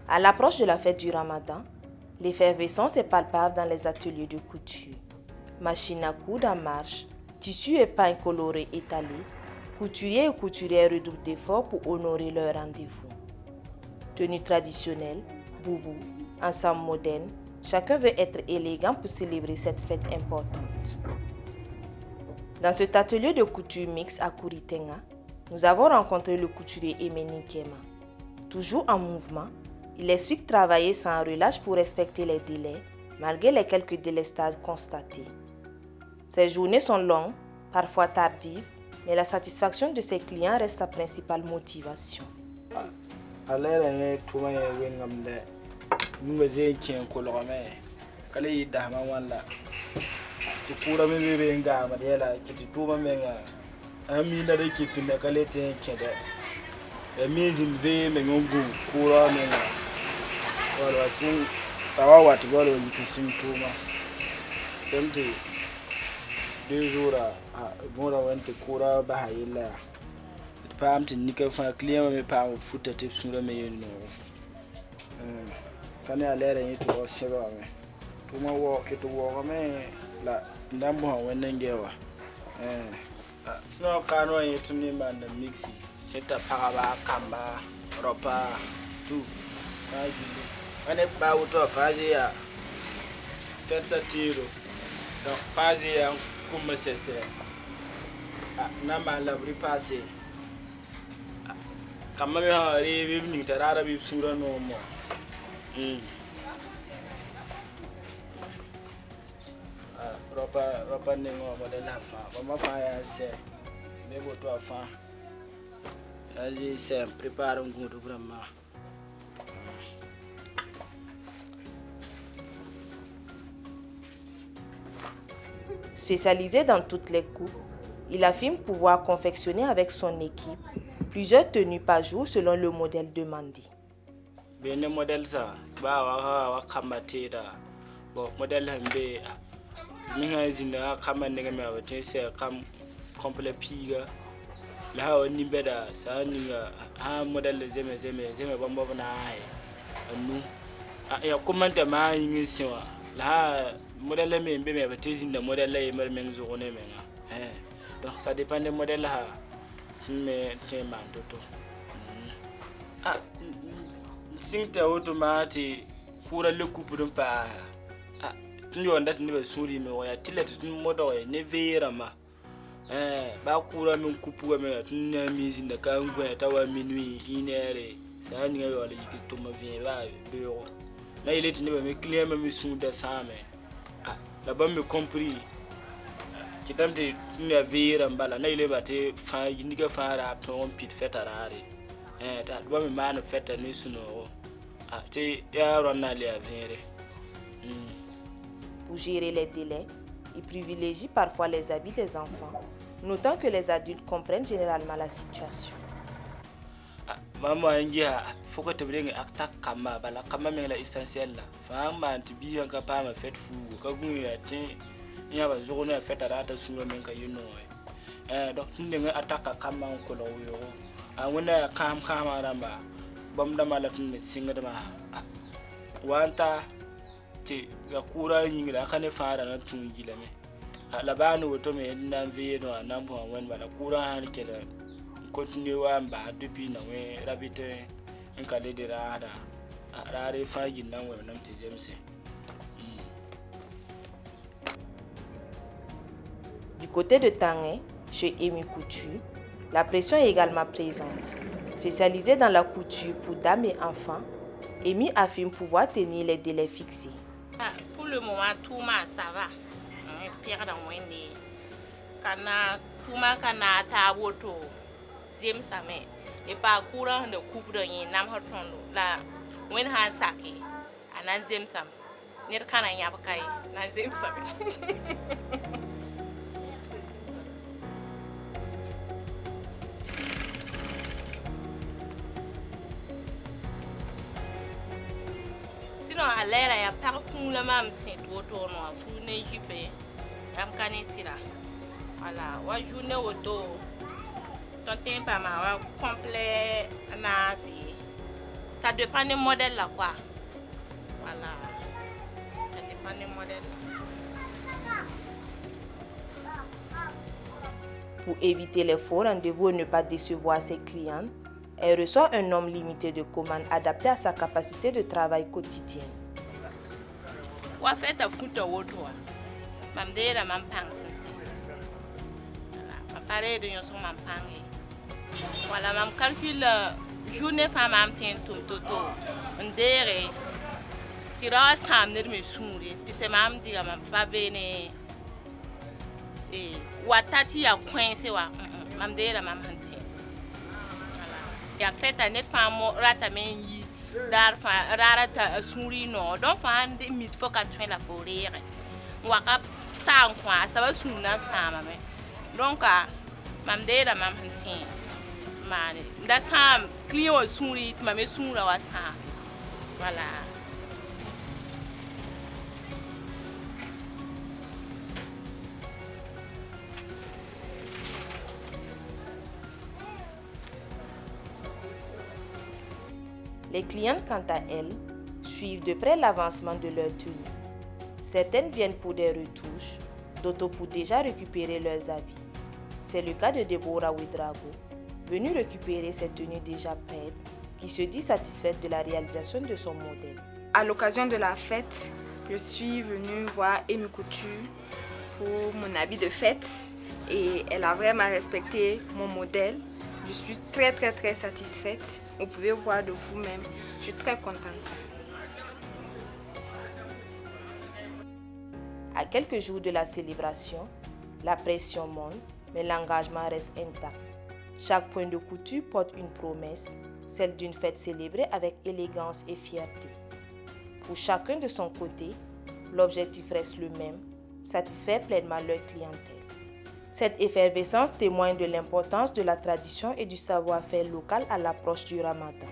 À l'approche de la fête du Ramadan, l'effervescence est palpable dans les ateliers de couture. Machines à coudre en marche, tissus et pains colorés étalés, couturiers et couturières redoublent d'efforts pour honorer leur rendez-vous. Tenues traditionnelles, boubou, ensemble moderne, chacun veut être élégant pour célébrer cette fête importante. Dans cet atelier de couture mixte à Kuritenga, nous avons rencontré le couturier Emeni Kema. Toujours en mouvement, il explique travailler sans relâche pour respecter les délais, malgré les quelques délestages constatés. Ces journées sont longues, parfois tardives, mais la satisfaction de ses clients reste sa principale motivation. No kano yetu ni man mixi seta pagaba kamba ropa tu kaji ane ba uto fazi ya fetsa tiro do fazi ya kuma sese na ma labri passe kama me ha re bi ni tarara bi sura no mo ropa ningo modela fa ma fa ya se me boto fa azi se prepare un goût vraiment. Spécialisé dans toutes les coupes, il affirme pouvoir confectionner avec son équipe plusieurs tenues par jour selon le modèle demandé. Bene modèle ça ba wa kamate da bo modèle hambe minga zinda kama nega me awate se kam complet piga la woni beda sa ninga ha modèle zeme bombo na ai anu ya komanta ma yin siwa la modèle me mbe me awate zinda modèle e mer men zo ne menga donc ça dépend des modèles ha mais tema toto singta automati kura le coupe d'un pa tun onda tun be suri me waya tilet tun modo ne vera ma ba kura min kupu me tun na mizi da kan gwa ta wa minui inere sa ni yo le yiki to ma vie ba be yo na ile tun be me client me su da same la ba me compris kitamte tun ya vera mbala na ile ba te fa yindiga fara ton pit fetarare ta ba me man feta ni suno te ya ronna le avere. Pour gérer les délais, il privilégie parfois les habits des enfants, notant que les adultes comprennent généralement la situation. Maman ngia foko te bringe akta kama bala kama me la essentiel la fama antibi en kapa ma fait fu ka gun ya te nya ba zo na fait arata suno men ka yuno donc ndenge ataka kama ko lo yo wona kam kama ramba bam da malatun ne singa da ma wanta te ga kura yin da kane fara na tun gilame labani woto me nan vie no nan bo wan bala kura han kele continue wa ba depuis na we rabite en kale de rada rare fa yin nan we nam te jemse. Du côté de Tangé, chez Emi Couture, la pression est également présente. Spécialisée dans la couture pour dames et enfants, Emi affirme pouvoir tenir les délais fixés. Pour le moment, tout ça va. Pierre dans Wendy. Kana tout kana ta woto zem same. Et pas courant de coupe de yin nam hotondo la wen han saki anan zem sam. Ner kana yabakai nan zem sam. À l'air, il y a parfum le même c'est autour noir, fou ne jupé, am canisira. Voilà, wa journée auto, ton temps pas ma complet nasi. Ça dépend des modèles là quoi. Voilà. Ça dépend des modèles. Pour éviter les faux rendez-vous et ne pas décevoir ses clients, elle reçoit un nombre limité de commandes adapté à sa capacité de travail quotidienne. Wa fait à foutre au toit. Mam de la mam pang. Voilà. Pareil de yon son mam pang. Voilà, mam calcule journée femme am tien tout. Ndere. Tira sam ne me souri. Puis c'est mam dit mam pas bene. Et watati ya coincé wa. Mam de la mam hanti. Voilà. Ya fait à net femme rata men yi. Dar fa rarata souri no. Donc fa ande mit faut ka tuen la forêt. Waka sa kwa ça va souna sama me. Donc mam de la mam hanti. Man, that's how clean or soon ma me soon wa sa. Voilà. Les clientes, quant à elles, suivent de près l'avancement de leur tenue. Certaines viennent pour des retouches, d'autres pour déjà récupérer leurs habits. C'est le cas de Deborah Ouedraogo, venue récupérer ses tenues déjà prêtes, qui se dit satisfaite de la réalisation de son modèle. À l'occasion de la fête, je suis venue voir Amy Couture pour mon habit de fête et elle a vraiment respecté mon modèle. Je suis très satisfaite. Vous pouvez voir de vous-même. Je suis très contente. À quelques jours de la célébration, la pression monte, mais l'engagement reste intact. Chaque point de couture porte une promesse, celle d'une fête célébrée avec élégance et fierté. Pour chacun de son côté, l'objectif reste le même, satisfaire pleinement leur clientèle. Cette effervescence témoigne de l'importance de la tradition et du savoir-faire local à l'approche du Ramadan.